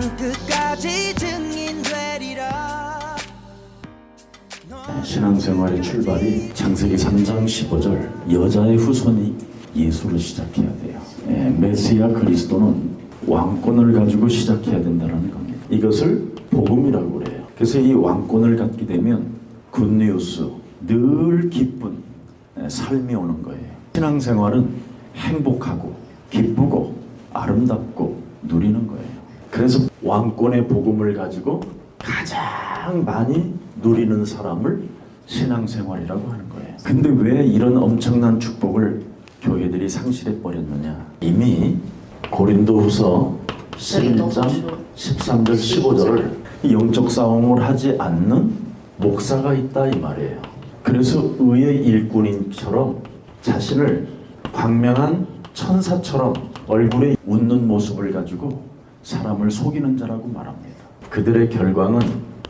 끝까지 증인되리라. 신앙생활의 출발이 창세기 3장 15절 여자의 후손이 예수로 시작해야 돼요. 메시아 그리스도는 왕권을 가지고 시작해야 된다는 겁니다. 이것을 복음이라고 그래요. 그래서 이 왕권을 갖게 되면 굿뉴스, 늘 기쁜 삶이 오는 거예요. 신앙생활은 행복하고 기쁘고 아름답고 누리는 거예요. 그래서 왕권의 복음을 가지고 가장 많이 누리는 사람을 신앙생활이라고 하는 거예요. 근데 왜 이런 엄청난 축복을 교회들이 상실해 버렸느냐? 이미 고린도후서 11장 13절 15절을 영적 싸움을 하지 않는 목사가 있다 이 말이에요. 그래서 의의 일꾼인처럼 자신을 광명한 천사처럼 얼굴에 웃는 모습을 가지고 사람을 속이는 자라고 말합니다. 그들의 결과는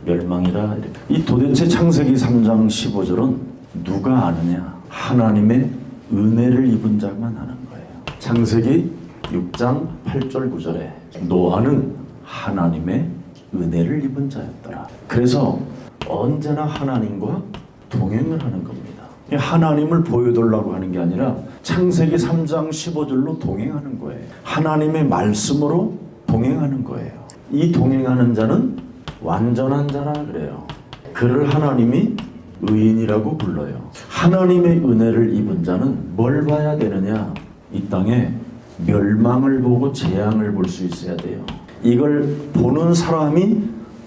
멸망이라. 이렇게. 이 도대체 창세기 3장 15절은 누가 아느냐? 하나님의 은혜를 입은 자만 아는 거예요. 창세기 6장 8절 9절에 노아는 하나님의 은혜를 입은 자였더라. 그래서 언제나 하나님과 동행을 하는 겁니다. 하나님을 보여달라고 하는 게 아니라 창세기 3장 15절로 동행하는 거예요. 하나님의 말씀으로 동행하는 거예요. 이 동행하는 자는 완전한 자라 그래요. 그를 하나님이 의인이라고 불러요. 하나님의 은혜를 입은 자는 뭘 봐야 되느냐? 이 땅에 멸망을 보고 재앙을 볼 수 있어야 돼요. 이걸 보는 사람이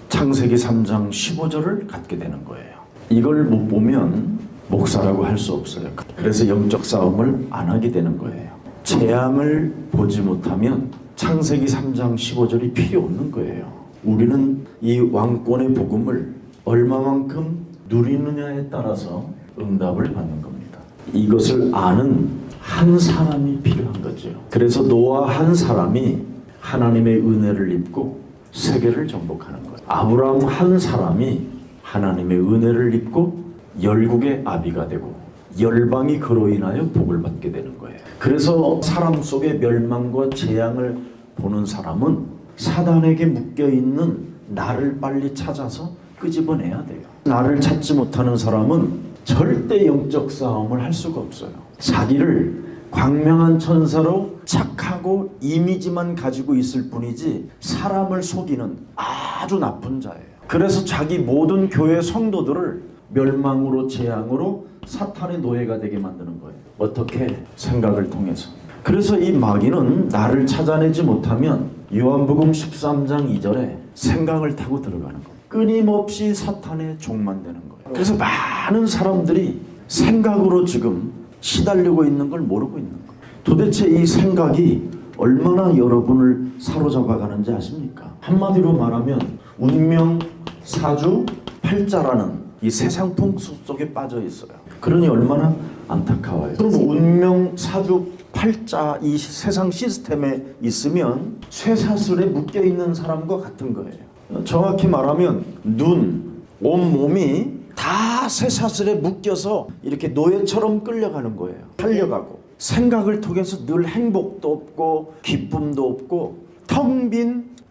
창세기 3장 15절을 갖게 되는 거예요. 이걸 못 보면 목사라고 할 수 없어요. 그래서 영적 싸움을 안 하게 되는 거예요. 재앙을 보지 못하면 창세기 3장 15절이 필요 없는 거예요. 우리는 이 왕권의 복음을 얼마만큼 누리느냐에 따라서 응답을 받는 겁니다. 이것을 아는 한 사람이 필요한 거죠. 그래서 노아 한 사람이 하나님의 은혜를 입고 세계를 정복하는 거예요. 아브라함 한 사람이 하나님의 은혜를 입고 열국의 아비가 되고 열방이 그로 인하여 복을 받게 되는 거예요. 그래서 사람 속에 멸망과 재앙을 보는 사람은 사단에게 묶여있는 나를 빨리 찾아서 끄집어내야 돼요. 나를 찾지 못하는 사람은 절대 영적 싸움을 할 수가 없어요. 자기를 광명한 천사로 착하고 이미지만 가지고 있을 뿐이지 사람을 속이는 아주 나쁜 자예요. 그래서 자기 모든 교회 성도들을 멸망으로 재앙으로 사탄의 노예가 되게 만드는 거예요. 어떻게? 생각을 통해서. 그래서 이 마귀는 나를 찾아내지 못하면 요한복음 13장 2절에 생각을 타고 들어가는 거예요. 끊임없이 사탄의 종만 되는 거예요. 그래서 많은 사람들이 생각으로 지금 시달리고 있는 걸 모르고 있는 거예요. 도대체 이 생각이 얼마나 여러분을 사로잡아 가는지 아십니까? 한마디로 말하면 운명, 사주, 팔자라는 이 세상풍 속에 빠져 있어요. 그러니 얼마나 안타까워요. 그럼 운명, 사주, 팔자 이 세상 시스템에 있으면 쇠사슬에 묶여 있는 사람과 같은 거예요. 정확히 말하면 눈, 온몸이 다 쇠사슬에 묶여서 이렇게 노예처럼 끌려가는 거예요. 달려가고 생각을 통해서 늘 행복도 없고 기쁨도 없고 텅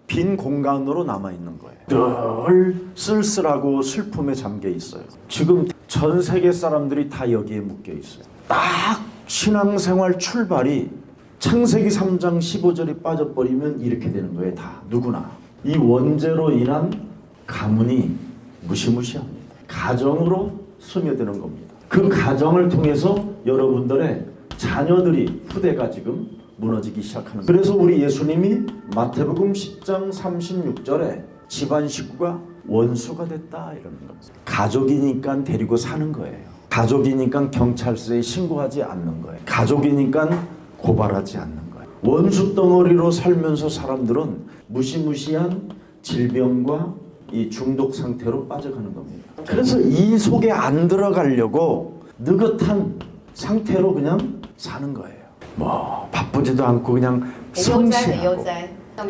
빈 공간으로 남아있는 거예요. 늘 쓸쓸하고 슬픔에 잠겨 있어요. 지금 전 세계 사람들이 다 여기에 묶여 있어요. 딱 신앙생활 출발이 창세기 3장 15절이 빠져버리면 이렇게 되는 거예요. 다 누구나. 이 원죄로 인한 가문이 무시무시합니다. 가정으로 스며드는 겁니다. 그 가정을 통해서 여러분들의 자녀들이 후대가 지금 무너지기 시작하는 거예요. 그래서 우리 예수님이 마태복음 10장 36절에 집안 식구가 원수가 됐다 이러는 겁니다. 가족이니까 데리고 사는 거예요. 가족이니까 경찰서에 신고하지 않는 거예요. 가족이니까 고발하지 않는 거예요. 원수 덩어리로 살면서 사람들은 무시무시한 질병과 이 중독 상태로 빠져가는 겁니다. 그래서 이 속에 안 들어가려고 느긋한 상태로 그냥 사는 거예요. 뭐 바쁘지도 않고 그냥 성실하고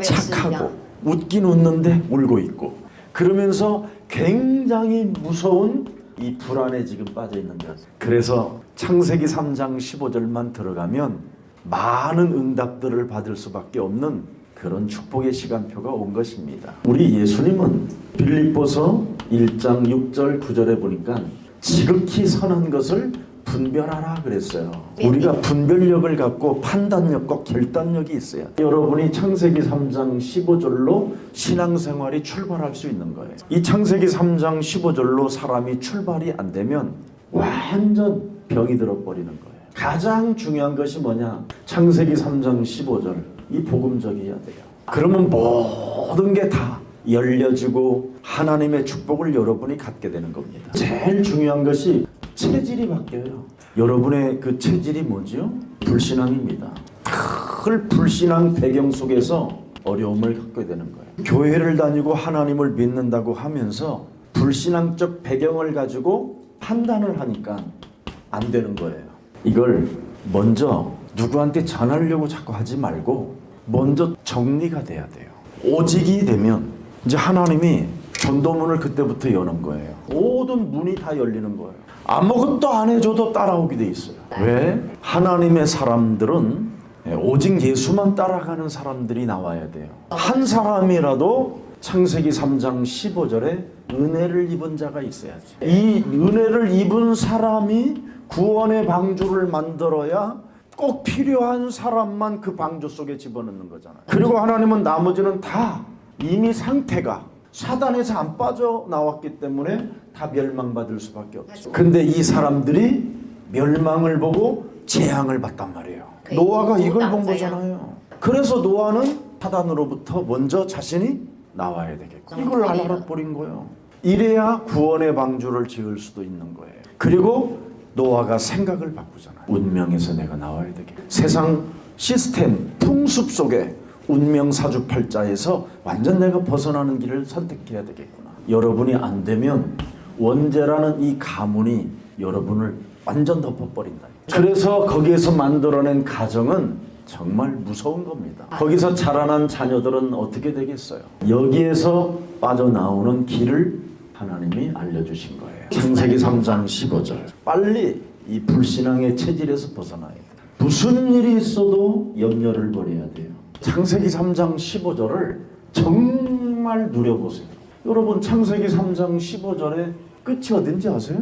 착하고 웃긴 웃는데 울고 있고 그러면서 굉장히 무서운 이 불안에 지금 빠져 있는 거예요. 그래서 창세기 3장 15절만 들어가면 많은 응답들을 받을 수밖에 없는 그런 축복의 시간표가 온 것입니다. 우리 예수님은 빌립보서 1장 6절 9절에 보니까 지극히 선한 것을 분별하라 그랬어요. 우리가 분별력을 갖고 판단력과 결단력이 있어야 돼요. 여러분이 창세기 3장 15절로 신앙생활이 출발할 수 있는 거예요. 이 창세기 3장 15절로 사람이 출발이 안 되면 완전 병이 들어버리는 거예요. 가장 중요한 것이 뭐냐? 창세기 3장 15절 이 복음적이어야 돼요. 그러면 모든 게 다 열려지고 하나님의 축복을 여러분이 갖게 되는 겁니다. 제일 중요한 것이 체질이 바뀌어요. 여러분의 그 체질이 뭐죠? 불신앙입니다. 큰 불신앙 배경 속에서 어려움을 갖게 되는 거예요. 교회를 다니고 하나님을 믿는다고 하면서 불신앙적 배경을 가지고 판단을 하니까 안 되는 거예요. 이걸 먼저 누구한테 전하려고 자꾸 하지 말고 먼저 정리가 돼야 돼요. 오직이 되면 이제 하나님이 전도문을 그때부터 여는 거예요. 모든 문이 다 열리는 거예요. 아무것도 안 해줘도 따라오게 돼 있어요. 왜? 하나님의 사람들은 오직 예수만 따라가는 사람들이 나와야 돼요. 한 사람이라도 창세기 3장 15절에 은혜를 입은 자가 있어야지. 이 은혜를 입은 사람이 구원의 방주를 만들어야 꼭 필요한 사람만 그 방주 속에 집어넣는 거잖아요. 그리고 하나님은 나머지는 다 이미 상태가 사단에서 안 빠져나왔기 때문에 다 멸망받을 수밖에 없죠. 근데 이 사람들이 멸망을 보고 재앙을 받단 말이에요. 노아가 이걸 본 거잖아요. 그래서 노아는 사단으로부터 먼저 자신이 나와야 되겠고 이걸 알아버린 거예요. 이래야 구원의 방주를 지을 수도 있는 거예요. 그리고 노아가 생각을 바꾸잖아요. 운명에서 내가 나와야 되겠고 세상 시스템 풍습 속에 운명 사주팔자에서 완전 내가 벗어나는 길을 선택해야 되겠구나. 여러분이 안 되면 원죄라는 이 가문이 여러분을 완전 덮어버린다. 그래서 거기에서 만들어낸 가정은 정말 무서운 겁니다. 거기서 자라난 자녀들은 어떻게 되겠어요? 여기에서 빠져나오는 길을 하나님이 알려주신 거예요. 창세기 3장 15절. 빨리 이 불신앙의 체질에서 벗어나야 돼요. 무슨 일이 있어도 염려를 버려야 돼요. 창세기 3장 15절을 정말 누려보세요. 여러분 창세기 3장 15절의 끝이 어딘지 아세요?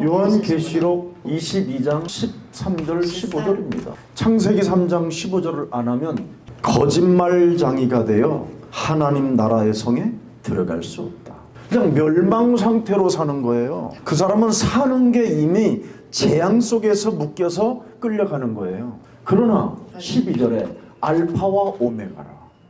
요한계시록 22장 13절 15절입니다. 창세기 3장 15절을 안 하면 거짓말장이가 되어 하나님 나라의 성에 들어갈 수 없다. 그냥 멸망 상태로 사는 거예요. 그 사람은 사는 게 이미 재앙 속에서 묶여서 끌려가는 거예요. 그러나 12절에 알파와 오메가라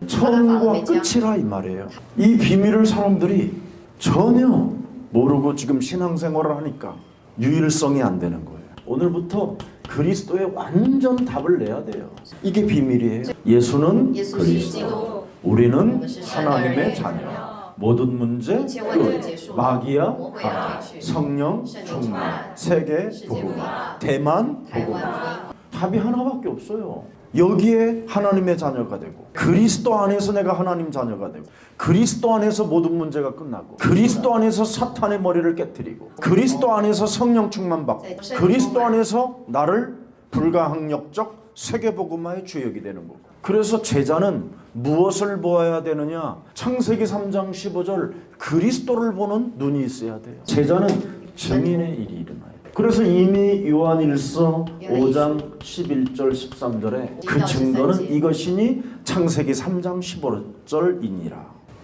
처음과 끝이라 이 말이에요. 이 비밀을 사람들이 전혀 모르고 지금 신앙생활을 하니까 유일성이 안 되는 거예요. 오늘부터 그리스도에 완전 답을 내야 돼요. 이게 비밀이에요. 예수는 그리스도, 우리는 하나님의 자녀. 모든 문제 끝. 마귀야 강, 성령 충만, 세계 복음화, 대만 복음화. 답이 하나밖에 없어요. 여기에 하나님의 자녀가 되고 그리스도 안에서 내가 하나님 자녀가 되고 그리스도 안에서 모든 문제가 끝나고 그리스도 안에서 사탄의 머리를 깨뜨리고 그리스도 안에서 성령 충만받고 그리스도 안에서 나를 불가항력적 세계복음화의 주역이 되는 거고. 그래서 제자는 무엇을 보아야 되느냐? 창세기 3장 15절 그리스도를 보는 눈이 있어야 돼요. 제자는 증인의 일이 일어나요. 그래서 이미 요한일서 5장 11절 13절에 그 증거는 이것이니 창세기 3장 15절이니라.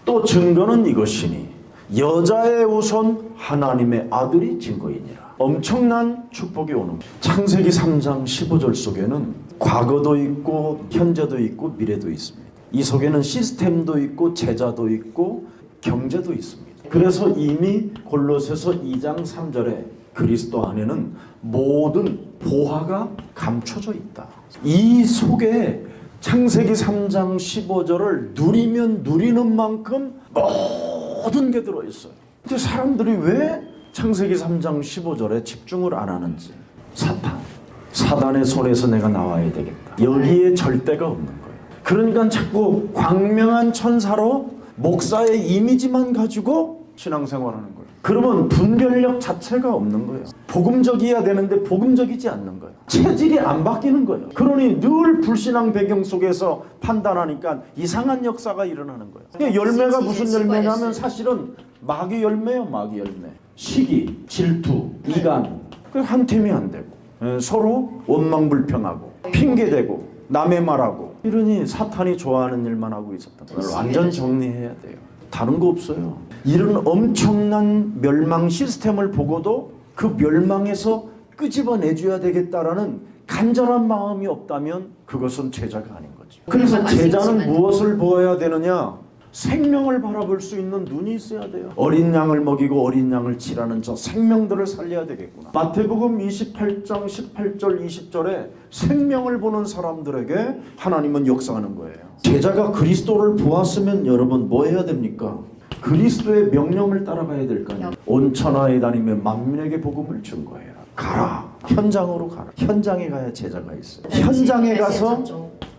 또 증거는 이것이니 여자의 우선 하나님의 아들이 증거이니라. 엄청난 축복이 오는 거예요. 창세기 3장 15절 속에는 과거도 있고 현재도 있고 미래도 있습니다. 이 속에는 시스템도 있고 제자도 있고 경제도 있습니다. 그래서 이미 골로새서 2장 3절에 그리스도 안에는 모든 보화가 감춰져 있다. 이 속에 창세기 3장 15절을 누리면 누리는 만큼 모든 게 들어있어요. 근데 사람들이 왜 창세기 3장 15절에 집중을 안 하는지. 사단의 손에서 내가 나와야 되겠다. 여기에 절대가 없는 거예요. 그러니까 자꾸 광명한 천사로 목사의 이미지만 가지고 신앙생활하는 거예요. 그러면 분별력 자체가 없는 거예요. 복음적이어야 되는데 복음적이지 않는 거예요. 체질이 안 바뀌는 거예요. 그러니 늘 불신앙 배경 속에서 판단하니까 이상한 역사가 일어나는 거예요. 그러니까 열매가 무슨 열매냐면 사실은 마귀 열매예요. 마귀 열매. 시기, 질투, 이간. 한 팀이 안 되고 서로 원망불평하고 핑계대고 남의 말하고 이러니 사탄이 좋아하는 일만 하고 있었던 거예요. 완전 정리해야 돼요. 다른 거 없어요. 이런 엄청난 멸망 시스템을 보고도 그 멸망에서 끄집어내줘야 되겠다라는 간절한 마음이 없다면 그것은 제자가 아닌 거죠. 그래서 제자는 무엇을 보아야 되느냐? 생명을 바라볼 수 있는 눈이 있어야 돼요. 어린 양을 먹이고 어린 양을 치라는 저 생명들을 살려야 되겠구나. 마태복음 28장 18절 20절에 생명을 보는 사람들에게 하나님은 역사하는 거예요. 제자가 그리스도를 보았으면 여러분 뭐 해야 됩니까? 그리스도의 명령을 따라가야 될 거 아니에요. 온 천하에 다니며 만민에게 복음을 증거해라. 가라. 현장으로 가라. 현장에 가야 제자가 있어요. 현장에 가서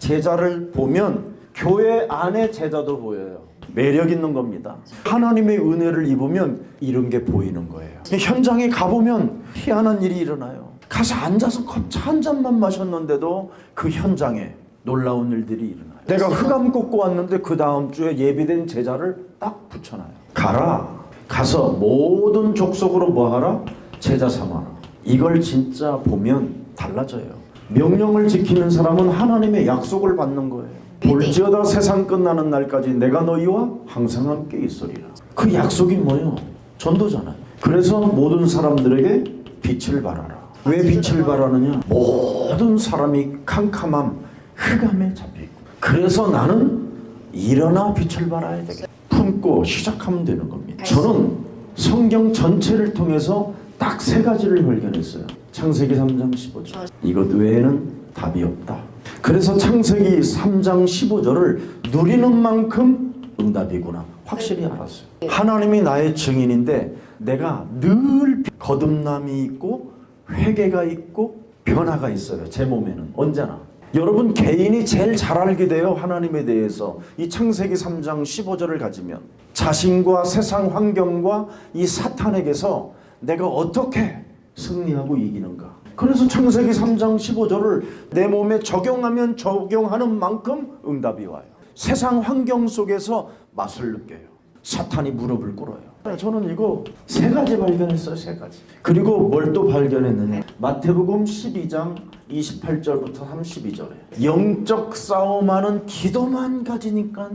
제자를 보면 교회 안에 제자도 보여요. 매력 있는 겁니다. 하나님의 은혜를 입으면 이런 게 보이는 거예요. 현장에 가보면 희한한 일이 일어나요. 가서 앉아서 커피 한 잔만 마셨는데도 그 현장에 놀라운 일들이 일어나요. 내가 흑암 꽂고 왔는데 그 다음 주에 예비된 제자를 딱 붙여놔요. 가라. 가서 모든 족속으로 뭐하라? 제자 삼아라. 이걸 진짜 보면 달라져요. 명령을 지키는 사람은 하나님의 약속을 받는 거예요. 볼지어다 세상 끝나는 날까지 내가 너희와 항상 함께 있으리라. 그 약속이 뭐예요? 전도잖아요. 그래서 모든 사람들에게 빛을 발하라. 왜 빛을 발하느냐? 모든 사람이 캄캄함, 흑암에 잡혀있고, 그래서 나는 일어나 빛을 발하야 되겠다. 품고 시작하면 되는 겁니다. 저는 성경 전체를 통해서 딱 세 가지를 발견했어요. 창세기 3장 15절. 이것 외에는 답이 없다. 그래서 창세기 3장 15절을 누리는 만큼 응답이구나 확실히 알았어요. 하나님이 나의 증인인데 내가 늘 거듭남이 있고 회개가 있고 변화가 있어요. 제 몸에는 언제나. 여러분 개인이 제일 잘 알게 돼요. 하나님에 대해서 이 창세기 3장 15절을 가지면 자신과 세상 환경과 이 사탄에게서 내가 어떻게 승리하고 이기는가. 그래서 창세기 3장 15절을 내 몸에 적용하면 적용하는 만큼 응답이 와요. 세상 환경 속에서 맛을 느껴요. 사탄이 무릎을 꿇어요. 저는 이거 세 가지 발견했어요. 세 가지. 그리고 뭘 또 발견했느냐. 마태복음 12장 28절부터 32절에 영적 싸움하는 기도만 가지니까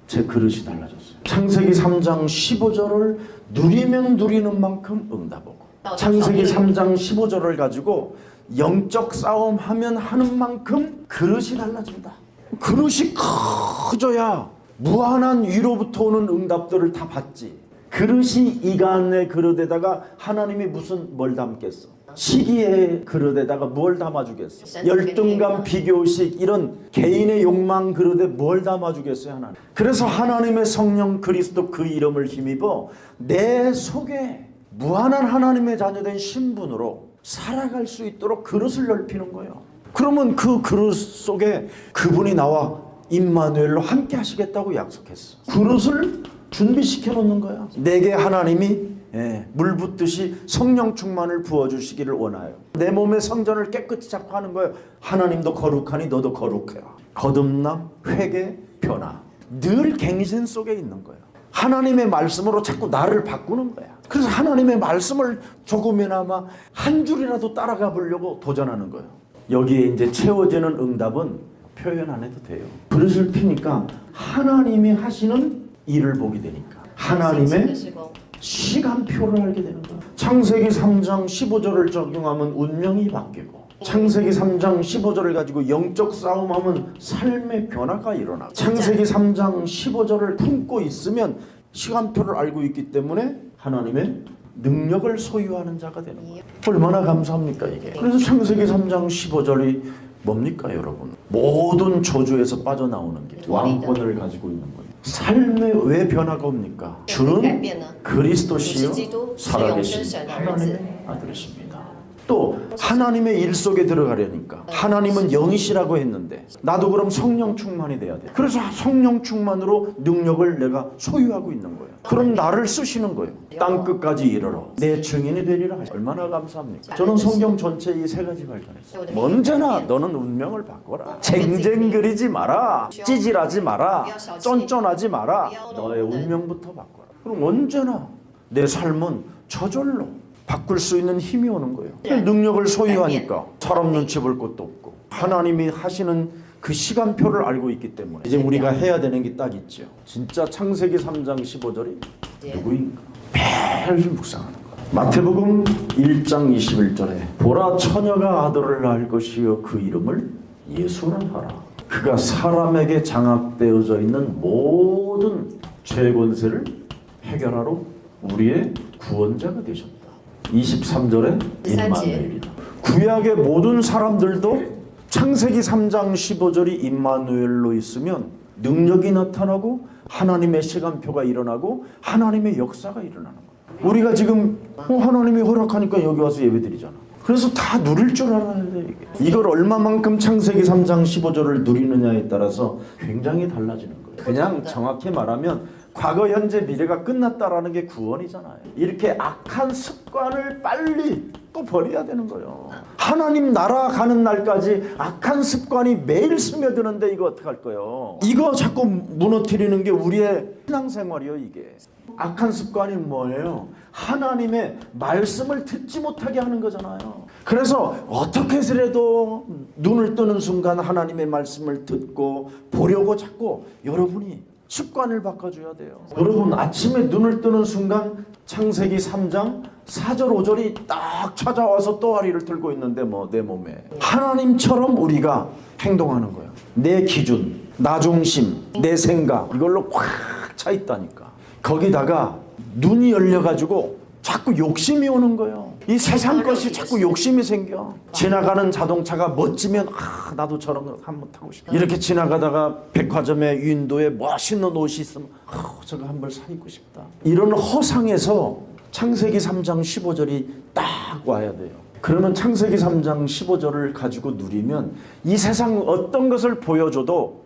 제 그릇이 달라졌어요. 창세기 3장 15절을 누리면 누리는 만큼 응답 오고, 창세기 3장 15절을 가지고 영적 싸움 하면 하는 만큼 그릇이 달라진다. 그릇이 커져야 무한한 위로부터 오는 응답들을 다 받지. 그릇이 이간의 그릇에다가 하나님이 무슨 뭘 담겠어? 시기의 그릇에다가 뭘 담아주겠어? 열등감, 비교식 이런 개인의 욕망 그릇에 뭘 담아주겠어요? 하나님. 그래서 하나님의 성령 그리스도 그 이름을 힘입어 내 속에 무한한 하나님의 자녀된 신분으로 살아갈 수 있도록 그릇을 넓히는 거예요. 그러면 그 그릇 속에 그분이 나와 임마누엘로 함께 하시겠다고 약속했어. 그릇을 준비시켜 놓는 거야. 내게 하나님이 물 붓듯이 성령 충만을 부어주시기를 원하여 내 몸의 성전을 깨끗이 잡고 하는 거예요. 하나님도 거룩하니 너도 거룩해라. 거듭남, 회개, 변화 늘 갱신 속에 있는 거예요. 하나님의 말씀으로 자꾸 나를 바꾸는 거야. 그래서 하나님의 말씀을 조금이나마 한 줄이라도 따라가 보려고 도전하는 거예요. 여기에 이제 채워지는 응답은 표현 안 해도 돼요. 그릇을 피니까 하나님이 하시는 일을 보게 되니까 하나님의 시간표를 알게 되는 거예요. 창세기 3장 15절을 적용하면 운명이 바뀌고, 창세기 3장 15절을 가지고 영적 싸움하면 삶의 변화가 일어나고, 창세기 3장 15절을 품고 있으면 시간표를 알고 있기 때문에 하나님의 능력을 소유하는 자가 되는 거예요. 얼마나 감사합니까 이게. 그래서 창세기 3장 15절이 뭡니까 여러분? 모든 저주에서 빠져나오는 길, 왕권을 가지고 있는 거예요. 삶에 왜 변화가 옵니까? 주는 그리스도시요 살아계신 하나님의 아들이십니다. 또 하나님의 일 속에 들어가려니까 하나님은 영이시라고 했는데 나도 그럼 성령 충만이 돼야 돼. 그래서 성령 충만으로 능력을 내가 소유하고 있는 거예요. 그럼 나를 쓰시는 거예요. 땅 끝까지 이르러 내 증인이 되리라. 얼마나 감사합니까? 저는 성경 전체 이 세 가지 발견했어요. 언제나 너는 운명을 바꿔라. 쟁쟁거리지 마라. 찌질하지 마라. 쫀쫀하지 마라. 너의 운명부터 바꿔라. 그럼 언제나 내 삶은 저절로 바꿀 수 있는 힘이 오는 거예요. 능력을 소유하니까 사람 눈치 볼 것도 없고 하나님이 하시는 그 시간표를 알고 있기 때문에 이제 우리가 해야 되는 게 딱 있죠. 진짜 창세기 3장 15절이 누구인가? 매일 묵상하는 거예요. 마태복음 1장 21절에 보라 처녀가 아들을 낳을 것이요 그 이름을 예수라 하라. 그가 사람에게 장악되어져 있는 모든 죄 권세를 해결하러 우리의 구원자가 되셨다. 23절에 임마누엘이다. 구약의 모든 사람들도 창세기 3장 15절이 임마누엘로 있으면 능력이 나타나고 하나님의 시간표가 일어나고 하나님의 역사가 일어나는 거예요. 우리가 지금 하나님이 허락하니까 여기 와서 예배드리잖아. 그래서 다 누릴 줄 알아야 돼. 이걸 얼마만큼 창세기 3장 15절을 누리느냐에 따라서 굉장히 달라지는 거예요. 그냥 정확히 말하면 과거, 현재, 미래가 끝났다라는 게 구원이잖아요. 이렇게 악한 습관을 빨리 또 버려야 되는 거예요. 하나님 나라 가는 날까지 악한 습관이 매일 스며드는데 이거 어떡할 거예요? 이거 자꾸 무너뜨리는 게 우리의 신앙생활이에요. 이게 악한 습관이 뭐예요? 하나님의 말씀을 듣지 못하게 하는 거잖아요. 그래서 어떻게 해서라도 눈을 뜨는 순간 하나님의 말씀을 듣고 보려고 자꾸 여러분이 습관을 바꿔줘야 돼요. 여러분 아침에 눈을 뜨는 순간 창세기 3장 4절 5절이 딱 찾아와서 또아리를 들고 있는데 내 몸에 하나님처럼 우리가 행동하는 거예요. 내 기준, 나 중심, 내 생각 이걸로 꽉 차 있다니까. 거기다가 눈이 열려가지고 자꾸 욕심이 오는 거예요. 이 세상 것이 자꾸 욕심이 생겨. 지나가는 자동차가 멋지면 나도 저런 거 한번 타고 싶다. 이렇게 지나가다가 백화점에 윈도에 멋있는 옷이 있으면 저거 한번 사 입고 싶다. 이런 허상에서 창세기 3장 15절이 딱 와야 돼요. 그러면 창세기 3장 15절을 가지고 누리면 이 세상 어떤 것을 보여줘도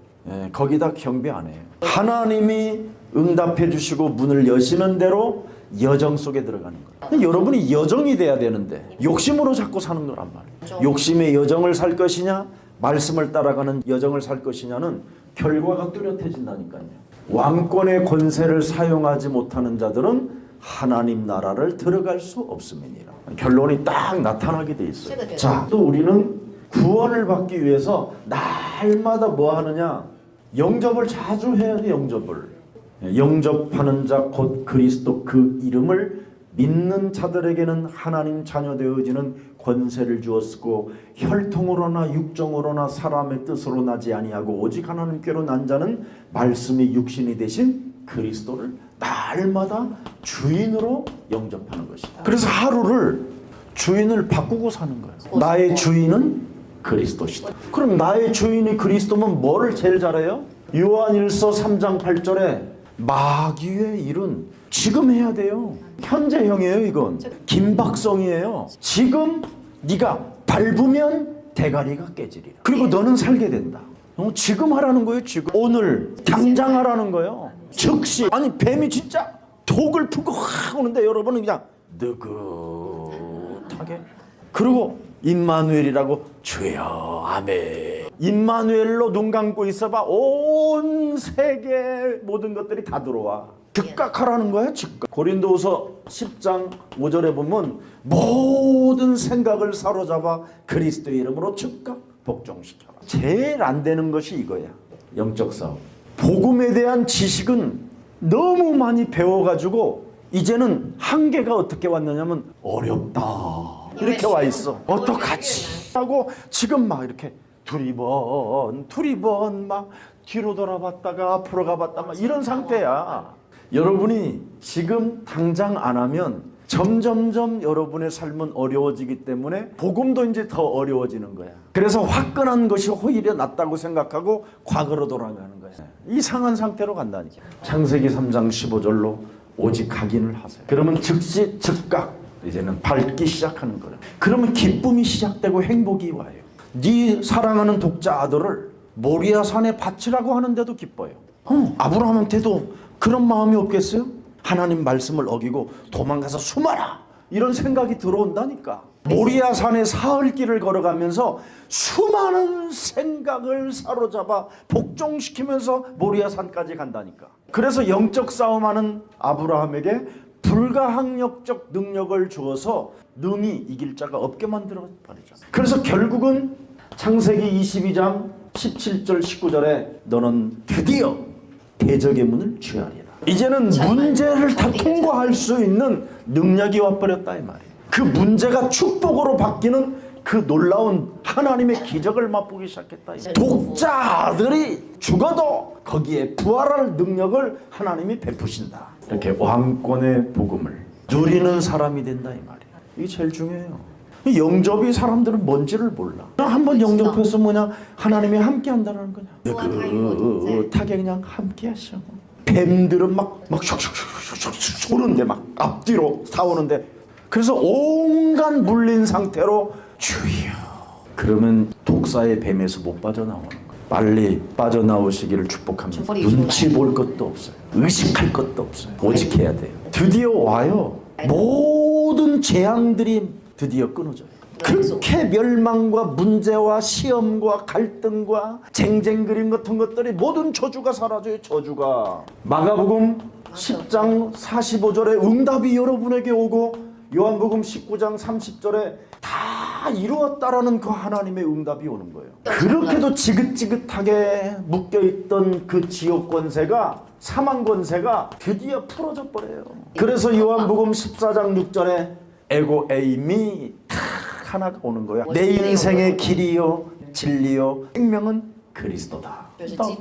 거기다 경배 안 해요. 하나님이 응답해 주시고 문을 여시는 대로 여정 속에 들어가는 거예요. 여러분이 여정이 돼야 되는데 욕심으로 자꾸 사는 거란 말이에요. 욕심의 여정을 살 것이냐 말씀을 따라가는 여정을 살 것이냐는 결과가 뚜렷해진다니까요. 왕권의 권세를 사용하지 못하는 자들은 하나님 나라를 들어갈 수 없음이니라. 결론이 딱 나타나게 돼 있어요. 자, 또 우리는 구원을 받기 위해서 날마다 뭐 하느냐? 영접을 자주 해야 돼. 영접하는 자 곧 그리스도 그 이름을 믿는 자들에게는 하나님 자녀 되어지는 권세를 주었고 혈통으로나 육정으로나 사람의 뜻으로 나지 아니하고 오직 하나님께로 난 자는 말씀이 육신이 되신 그리스도를 날마다 주인으로 영접하는 것이다. 그래서 하루를 주인을 바꾸고 사는 거예요. 나의 주인은 그리스도시다. 그럼 나의 주인이 그리스도면 뭐를 제일 잘해요? 요한일서 3장 8절에 마귀의 일은 지금 해야 돼요. 현재형이에요. 이건 긴박성이에요. 지금 네가 밟으면 대가리가 깨지리라. 그리고 너는 살게 된다. 지금 하라는 거예요. 지금 오늘 당장 하라는 거예요. 즉시. 아니 뱀이 진짜 독을 품고 확 오는데 여러분은 그냥 느긋하게. 그리고 임마누엘이라고 주여 아멘. 임마누엘로 눈 감고 있어봐. 온 세계 모든 것들이 다 들어와. 즉각하라는 거야. 즉각. 고린도후서 10장 5절에 보면 모든 생각을 사로잡아 그리스도의 이름으로 즉각 복종시켜라. 제일 안 되는 것이 이거야. 영적 싸움. 복음에 대한 지식은 너무 많이 배워가지고 이제는 한계가 어떻게 왔느냐면 어렵다 이렇게 와 있어. 어떡하지 하고 지금 막 이렇게 두리번 막 뒤로 돌아봤다가 앞으로 가봤다 막 이런 상태야. 여러분이 지금 당장 안 하면 점점점 여러분의 삶은 어려워지기 때문에 복음도 이제 더 어려워지는 거야. 그래서 화끈한 것이 오히려 낫다고 생각하고 과거로 돌아가는 거야. 이상한 상태로 간다니까. 창세기 3장 15절로 오직 각인을 하세요. 그러면 즉시 즉각 이제는 밝기 시작하는 거예요. 그러면 기쁨이 시작되고 행복이 와요. 네 사랑하는 독자 아들을 모리아 산에 바치라고 하는데도 기뻐요. 아브라함한테도 그런 마음이 없겠어요? 하나님 말씀을 어기고 도망가서 숨어라 이런 생각이 들어온다니까. 모리아 산의 사흘 길을 걸어가면서 수많은 생각을 사로잡아 복종시키면서 모리아 산까지 간다니까. 그래서 영적 싸움하는 아브라함에게 불가항력적 능력을 주어서 능히 이길 자가 없게 만들어 버리죠. 그래서 결국은 창세기 22장 17절 19절에 너는 드디어 대적의 문을 취하리라. 이제는 문제를 다 통과할 수 있는 능력이 와버렸다 이 말이에요. 그 문제가 축복으로 바뀌는 그 놀라운 하나님의 기적을 맛보기 시작했다. 독자 아들이 죽어도 거기에 부활할 능력을 하나님이 베푸신다. 이렇게 왕권의 복음을 누리는 사람이 된다 이 말이에요. 이게 제일 중요해요. 영접이 사람들은 뭔지를 몰라. 한번 영접해서 뭐냐 하나님이 함께 한다는 거냐. 타게 그냥 함께 하셔. 뱀들은 막 슉슉슉슉슉 쏘는데 막 앞뒤로 사오는데 그래서 온갖 물린 상태로 주여 그러면 독사의 뱀에서 못 빠져나오는 거예요. 빨리 빠져나오시기를 축복합니다. 눈치 볼 것도 없어요. 의식할 것도 없어요. 오직 해야 돼요. 드디어 와요. 모든 재앙들이 드디어 끊어져요. 그렇게 멸망과 문제와 시험과 갈등과 쟁쟁그림 같은 것들이 모든 저주가 사라져요. 저주가. 마가복음 10장 45절에 응답이 여러분에게 오고 요한복음 19장 30절에 다 이루었다라는 그 하나님의 응답이 오는 거예요. 그렇게도 지긋지긋하게 묶여있던 그 지옥 권세가 사망 권세가 드디어 풀어져 버려요. 그래서 요한복음 14장 6절에 에고 에이미 탁 하나가 오는 거야. 내 인생의 길이요 진리요 생명은 그리스도다.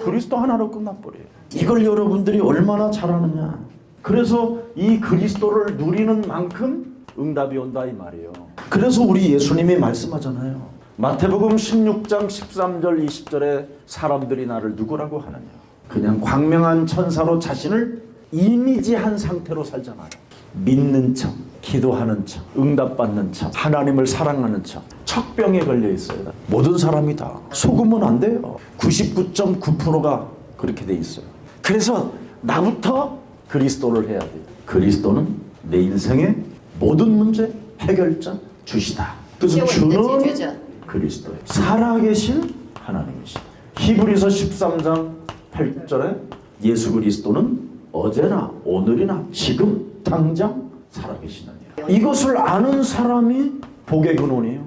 그리스도 하나로 끝나버려요. 이걸 여러분들이 얼마나 잘하느냐. 그래서 이 그리스도를 누리는 만큼 응답이 온다 이 말이에요. 그래서 우리 예수님이 말씀하잖아요. 마태복음 16장 13절 20절에 사람들이 나를 누구라고 하느냐. 그냥 광명한 천사로 자신을 이미지한 상태로 살잖아요. 믿는 척, 기도하는 척, 응답받는 척, 하나님을 사랑하는 척. 척병에 걸려 있어요. 모든 사람이 다. 속으면 안 돼요. 99.9%가 그렇게 돼 있어요. 그래서 나부터 그리스도를 해야 돼요. 그리스도는 내 인생의 모든 문제 해결자 주시다. 그래서 주는 그리스도예요. 살아계신 하나님이시다. 히브리서 13장 8절에 예수 그리스도는 어제나 오늘이나 지금 당장 살아계시느니라. 이것을 아는 사람이 복의 근원이에요.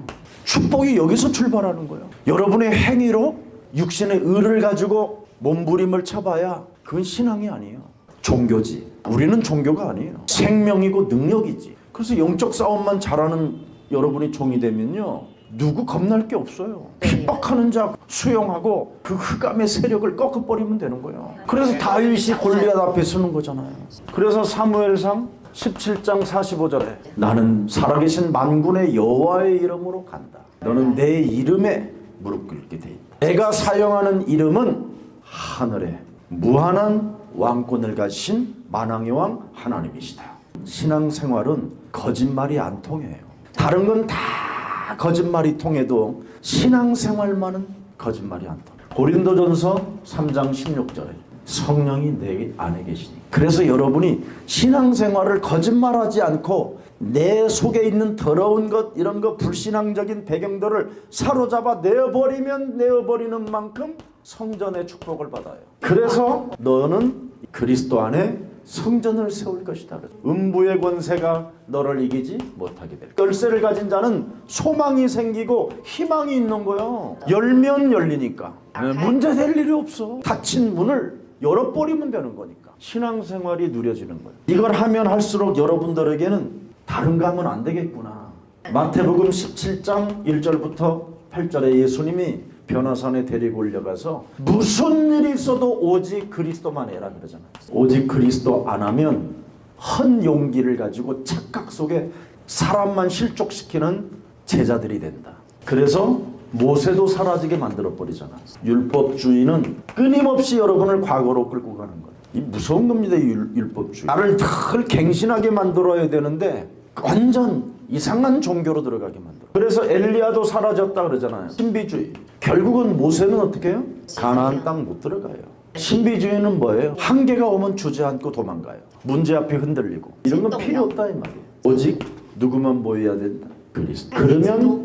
축복이 여기서 출발하는 거예요. 여러분의 행위로 육신의 의를 가지고 몸부림을 쳐봐야 그건 신앙이 아니에요. 종교지. 우리는 종교가 아니에요. 생명이고 능력이지. 그래서 영적 싸움만 잘하는 여러분이 종이 되면요 누구 겁날 게 없어요. 핍박하는 자 수용하고 그 흑암의 세력을 꺾어버리면 되는 거예요. 그래서 다윗이 골리앗 앞에 서는 거잖아요. 그래서 사무엘상 17장 45절에 나는 살아계신 만군의 여호와의 이름으로 간다. 너는 내 이름에 무릎 꿇게 돼 있다. 내가 사용하는 이름은 하늘에 무한한 왕권을 가진 만왕의 왕 하나님이시다. 신앙생활은 거짓말이 안 통해요. 다른 건 다 거짓말이 통해도 신앙생활만은 거짓말이 안 통해요. 고린도전서 3장 16절에 성령이 내 안에 계시니. 그래서 여러분이 신앙생활을 거짓말하지 않고 내 속에 있는 더러운 것 이런 거 불신앙적인 배경들을 사로잡아 내어버리면 내어버리는 만큼 성전의 축복을 받아요. 그래서 너는 그리스도 안에 성전을 세울 것이다. 음부의 권세가 너를 이기지 못하게 될. 열쇠를 가진 자는 소망이 생기고 희망이 있는 거예요. 열면 열리니까 문제 될 일이 없어. 닫힌 문을 열어버리면 되는 거니까 신앙생활이 누려지는 거예요. 이걸 하면 할수록 여러분들에게는 다른 거 하면 안 되겠구나. 마태복음 17장 1절부터 8절에 예수님이 변화산에 데리고 올려가서 무슨 일이 있어도 오직 그리스도만 해라 그러잖아요. 오직 그리스도 안 하면 헌 용기를 가지고 착각 속에 사람만 실족시키는 제자들이 된다. 그래서 모세도 사라지게 만들어버리잖아. 율법주의는 끊임없이 여러분을 과거로 끌고 가는 거예요. 이 무서운 겁니다. 이 율법주의. 나를 늘 갱신하게 만들어야 되는데 완전 이상한 종교로 들어가게 만들어. 그래서 엘리야도 사라졌다 그러잖아요. 신비주의. 결국은 모세는 어떻게 해요? 가나안 땅 못 들어가요. 신비주의는 뭐예요? 한계가 오면 주저앉고 도망가요. 문제 앞에 흔들리고. 이런 건 필요 없다 이 말이에요. 오직 누구만 모여야 된다? 그리스도. 그러면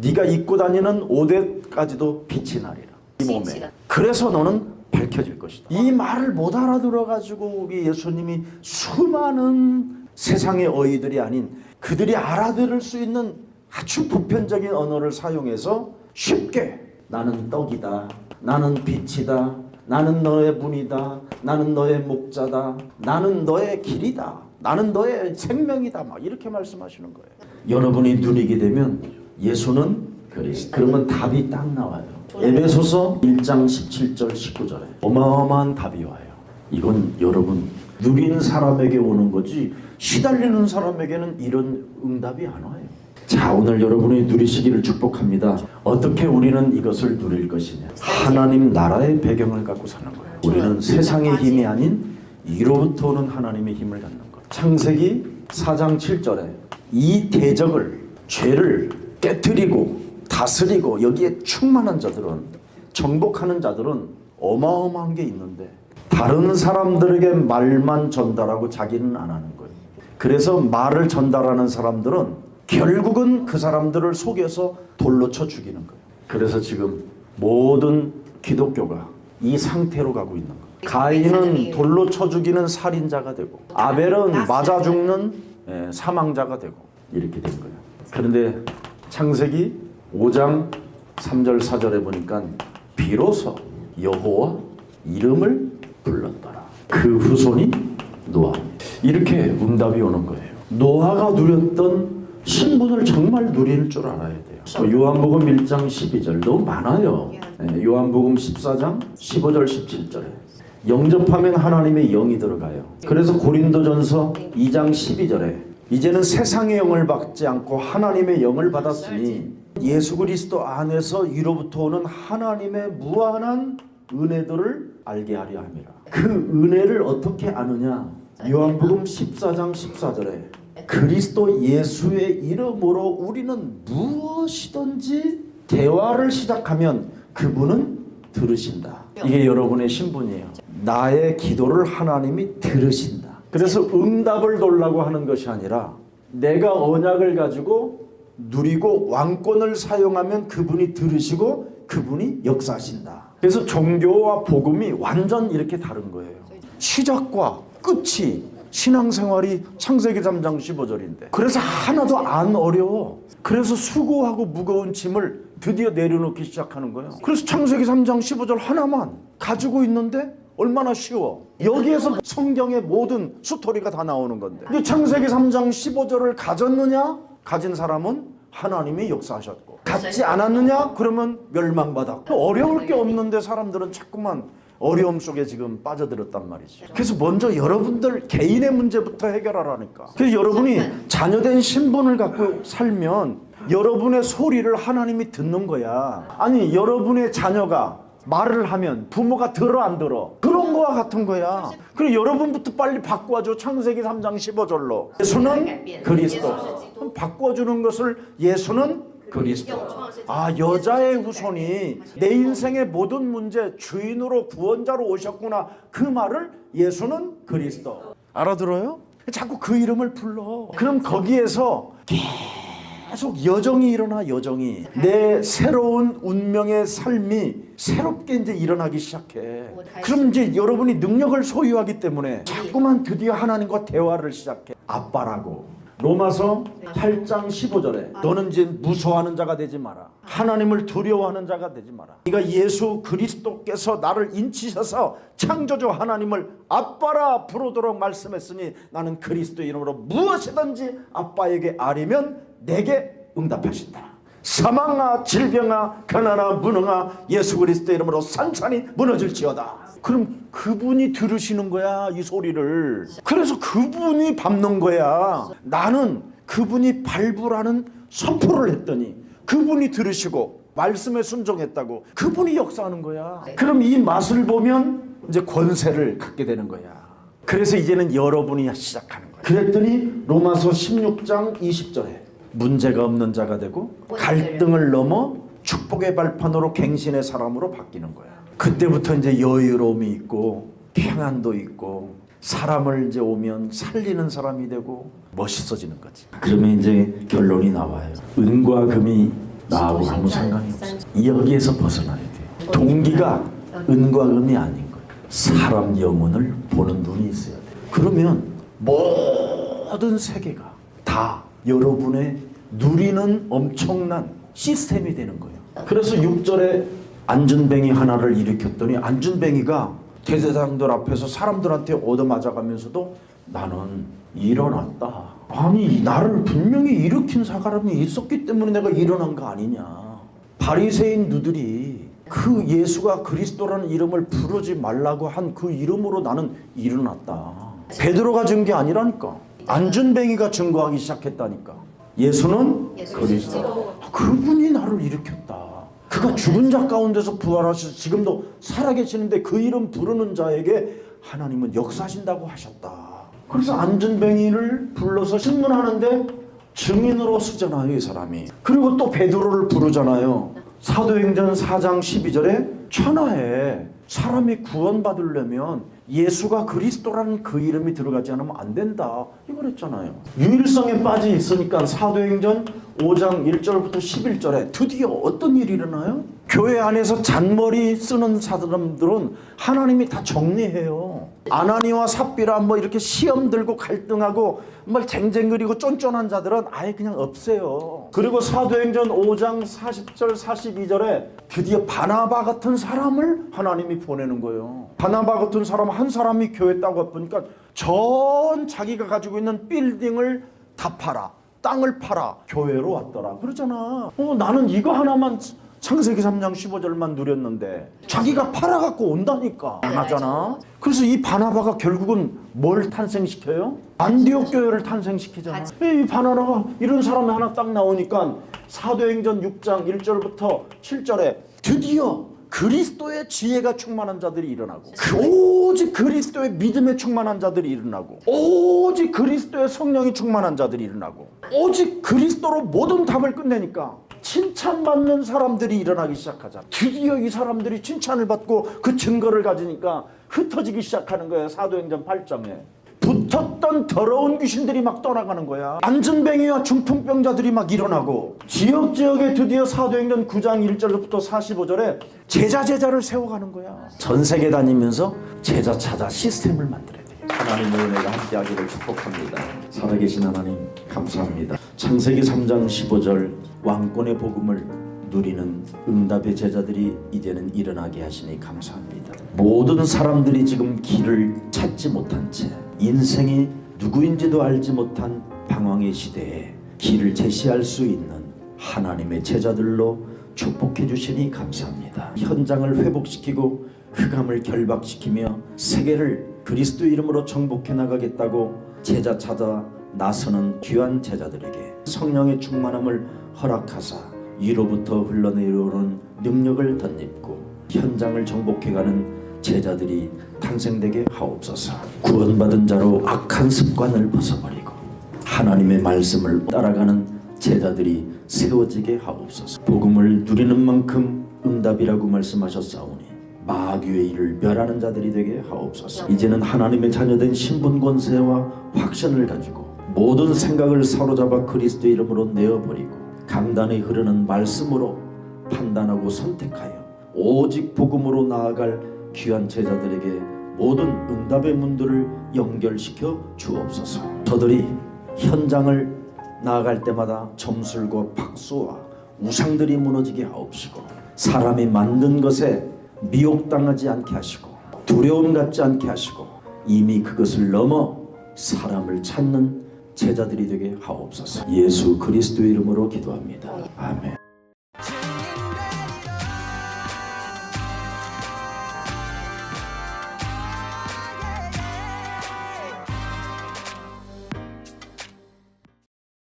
네가 입고 다니는 옷에까지도 빛이 나리라. 이 몸에. 그래서 너는 밝혀질 것이다. 이 말을 못 알아들어가지고 우리 예수님이 수많은 세상의 어휘들이 아닌 그들이 알아들을 수 있는 아주 보편적인 언어를 사용해서 쉽게 나는 떡이다, 나는 빛이다, 나는 너의 문이다, 나는 너의 목자다, 나는 너의 길이다, 나는 너의 생명이다, 막 이렇게 말씀하시는 거예요. 여러분이 누리게 되면 예수는 그리스도. 그러면 답이 딱 나와요. 에베소서 1장 17절 19절에 어마어마한 답이 와요. 이건 여러분 누린 사람에게 오는 거지 시달리는 사람에게는 이런 응답이 안 와요. 자, 오늘 여러분이 누리시기를 축복합니다. 어떻게 우리는 이것을 누릴 것이냐? 하나님 나라의 배경을 갖고 사는 거예요. 우리는 세상의 힘이 아닌 이로부터 오는 하나님의 힘을 갖는 거예요. 창세기 4장 7절에 이 대적을, 죄를 깨트리고 다스리고 여기에 충만한 자들은, 정복하는 자들은 어마어마한 게 있는데 다른 사람들에게 말만 전달하고 자기는 안 하는 거예요. 그래서 말을 전달하는 사람들은 결국은 그 사람들을 속여서 돌로 쳐 죽이는 거예요. 그래서 지금 모든 기독교가 이 상태로 가고 있는 거예요. 가인은 돌로 쳐 죽이는 살인자가 되고 아벨은 맞아 죽는 사망자가 되고 이렇게 된 거예요. 그런데 창세기 5장 3절 4절에 보니까 비로소 여호와 이름을 불렀더라. 그 후손이 노아입니다. 이렇게 응답이 오는 거예요. 노아가 누렸던 신분을 정말 누릴 줄 알아야 돼요. 요한복음 1장 12절 너무 많아요. 요한복음 14장 15절 17절에 영접하면 하나님의 영이 들어가요. 그래서 고린도전서 2장 12절에 이제는 세상의 영을 받지 않고 하나님의 영을 받았으니 예수 그리스도 안에서 이로부터 오는 하나님의 무한한 은혜들을 알게 하려 함이라. 그 은혜를 어떻게 아느냐? 요한복음 14장 14절에 그리스도 예수의 이름으로 우리는 무엇이든지 대화를 시작하면 그분은 들으신다. 이게 여러분의 신분이에요. 나의 기도를 하나님이 들으신다. 그래서 응답을 달라고 하는 것이 아니라 내가 언약을 가지고 누리고 왕권을 사용하면 그분이 들으시고 그분이 역사하신다. 그래서 종교와 복음이 완전 이렇게 다른 거예요. 시작과 끝이 신앙생활이 창세기 3장 15절인데 그래서 하나도 안 어려워. 그래서 수고하고 무거운 짐을 드디어 내려놓기 시작하는 거예요. 그래서 창세기 3장 15절 하나만 가지고 있는데 얼마나 쉬워. 여기에서 성경의 모든 스토리가 다 나오는 건데 근데 창세기 3장 15절을 가졌느냐? 가진 사람은 하나님이 역사하셨고 갖지 않았느냐? 그러면 멸망받았고 어려울 게 없는데 사람들은 자꾸만 어려움 속에 지금 빠져들었단 말이죠. 그래서 먼저 여러분들 개인의 문제부터 해결하라니까. 그래서 여러분이 자녀된 신분을 갖고 살면 여러분의 소리를 하나님이 듣는 거야. 아니 여러분의 자녀가 말을 하면 부모가 들어 안 들어? 그런 거와 같은 거야. 그래 여러분부터 빨리 바꿔줘. 창세기 3장 15절로 예수는 그리스도. 그럼 바꿔주는 것을 예수는 그리스도. 아, 여자의 후손이 내 인생의 모든 문제 주인으로 구원자로 오셨구나. 그 말을 예수는 그리스도. 알아들어요? 자꾸 그 이름을 불러. 그럼 거기에서 계속 여정이 일어나. 여정이 내 새로운 운명의 삶이 새롭게 이제 일어나기 시작해. 그럼 이제 여러분이 능력을 소유하기 때문에 자꾸만 드디어 하나님과 대화를 시작해. 아빠라고. 로마서 8장 15절에 너는 이제 무서워하는 자가 되지 마라. 하나님을 두려워하는 자가 되지 마라. 네가 예수 그리스도께서 나를 인치셔서 창조주 하나님을 아빠라 부르도록 말씀했으니 나는 그리스도 이름으로 무엇이든지 아빠에게 아뢰면 내게 응답하신다. 사망아 질병아 가난아 무능아 예수 그리스도 이름으로 산산이 무너질지어다. 그럼 그분이 들으시는 거야 이 소리를. 그래서 그분이 밟는 거야. 나는 그분이 밟으라는 선포를 했더니 그분이 들으시고 말씀에 순종했다고 그분이 역사하는 거야. 그럼 이 맛을 보면 이제 권세를 갖게 되는 거야. 그래서 이제는 여러분이 시작하는 거야. 그랬더니 로마서 16장 20절에 문제가 없는 자가 되고 갈등을 넘어 축복의 발판으로 갱신의 사람으로 바뀌는 거야. 그때부터 이제 여유로움이 있고 평안도 있고 사람을 이제 오면 살리는 사람이 되고 멋있어지는 거지. 그러면 이제 결론이 나와요. 은과 금이 나하고 아무 상관이 없어. 여기에서 벗어나야 돼요. 동기가 은과 금이 아닌 거예요. 사람 영혼을 보는 눈이 있어야 돼요. 그러면 모든 세계가 다 여러분의 누리는 엄청난 시스템이 되는 거예요. 그래서 6절에 안전뱅이 하나를 일으켰더니 안전뱅이가 대제사장들 앞에서 사람들한테 얻어맞아가면서도 나는 일어났다. 아니 나를 분명히 일으킨 사람이 있었기 때문에 내가 일어난 거 아니냐. 바리새인들이 그 예수가 그리스도라는 이름을 부르지 말라고 한 그 이름으로 나는 일어났다. 베드로가 준 게 아니라니까. 안전뱅이가 증거하기 시작했다니까. 예수는 그리스도. 그분이 나를 일으켰다. 그가 죽은 자 가운데서 부활하셔서 지금도 살아계시는데 그 이름 부르는 자에게 하나님은 역사하신다고 하셨다. 그래서 안전뱅이를 불러서 신문하는데 증인으로 쓰잖아요, 이 사람이. 그리고 또 베드로를 부르잖아요. 사도행전 4장 12절에 천하에 사람이 구원받으려면 예수가 그리스도라는 그 이름이 들어가지 않으면 안 된다. 이걸 했잖아요. 유일성에 빠져 있으니까 사도행전 5장 1절부터 11절에 드디어 어떤 일이 일어나요? 교회 안에서 잔머리 쓰는 사람들은 하나님이 다 정리해요. 아나니와 삽비라 뭐 이렇게 시험 들고 갈등하고 뭐 쟁쟁거리고 쫀쫀한 자들은 아예 그냥 없애요. 그리고 사도행전 5장 40절 42절에 드디어 바나바 같은 사람을 하나님이 보내는 거예요. 바나바 같은 사람 한 사람이 교회 따고 보니까 전 자기가 가지고 있는 빌딩을 다 팔아, 땅을 팔아 교회로 왔더라. 그러잖아. 나는 이거 하나만 창세기 3장 15절만 누렸는데 자기가 팔아갖고 온다니까. 안 하잖아. 그래서 이 바나바가 결국은 뭘 탄생시켜요? 안디옥 교회를 탄생시키잖아. 이 바나바가 이런 사람이 하나 딱 나오니까 사도행전 6장 1절부터 7절에 드디어 그리스도의 지혜가 충만한 자들이 일어나고 오직 그리스도의 믿음에 충만한 자들이 일어나고 오직 그리스도의 성령이 충만한 자들이 일어나고 오직 그리스도로 모든 답을 끝내니까 칭찬받는 사람들이 일어나기 시작하잖아. 드디어 이 사람들이 칭찬을 받고 그 증거를 가지니까 흩어지기 시작하는 거예요. 사도행전 8장에 붙었던 더러운 귀신들이 막 떠나가는 거야. 안전뱅이와 중풍병자들이 막 일어나고 지역지역에 드디어 사도행전 9장 1절부터 45절에 제자를 세워가는 거야. 전 세계 다니면서 제자 찾아 시스템을 만들어야 돼. 하나님의 은혜가 함께하기를 축복합니다. 살아계신 하나님 감사합니다. 창세기 3장 15절 왕권의 복음을 누리는 응답의 제자들이 이제는 일어나게 하시니 감사합니다. 모든 사람들이 지금 길을 찾지 못한 채 인생이 누구인지도 알지 못한 방황의 시대에 길을 제시할 수 있는 하나님의 제자들로 축복해 주시니 감사합니다. 현장을 회복시키고 흑암을 결박시키며 세계를 그리스도 이름으로 정복해 나가겠다고 제자 찾아 나서는 귀한 제자들에게 성령의 충만함을 허락하사 위로부터 흘러내려오는 능력을 덧입고 현장을 정복해가는 제자들이 탄생되게 하옵소서. 구원받은 자로 악한 습관을 벗어버리고 하나님의 말씀을 따라가는 제자들이 세워지게 하옵소서. 복음을 누리는 만큼 응답이라고 말씀하셨사오니 마귀의 일을 멸하는 자들이 되게 하옵소서. 이제는 하나님의 자녀된 신분 권세와 확신을 가지고 모든 생각을 사로잡아 그리스도의 이름으로 내어버리고 강단에 흐르는 말씀으로 판단하고 선택하여 오직 복음으로 나아갈 귀한 제자들에게 모든 응답의 문들을 연결시켜 주옵소서. 저들이 현장을 나아갈 때마다 점술과 박수와 우상들이 무너지게 하옵시고 사람이 만든 것에 미혹당하지 않게 하시고 두려움 갖지 않게 하시고 이미 그것을 넘어 사람을 찾는 제자들이 되게 하옵소서. 예수 그리스도의 이름으로 기도합니다. 아멘.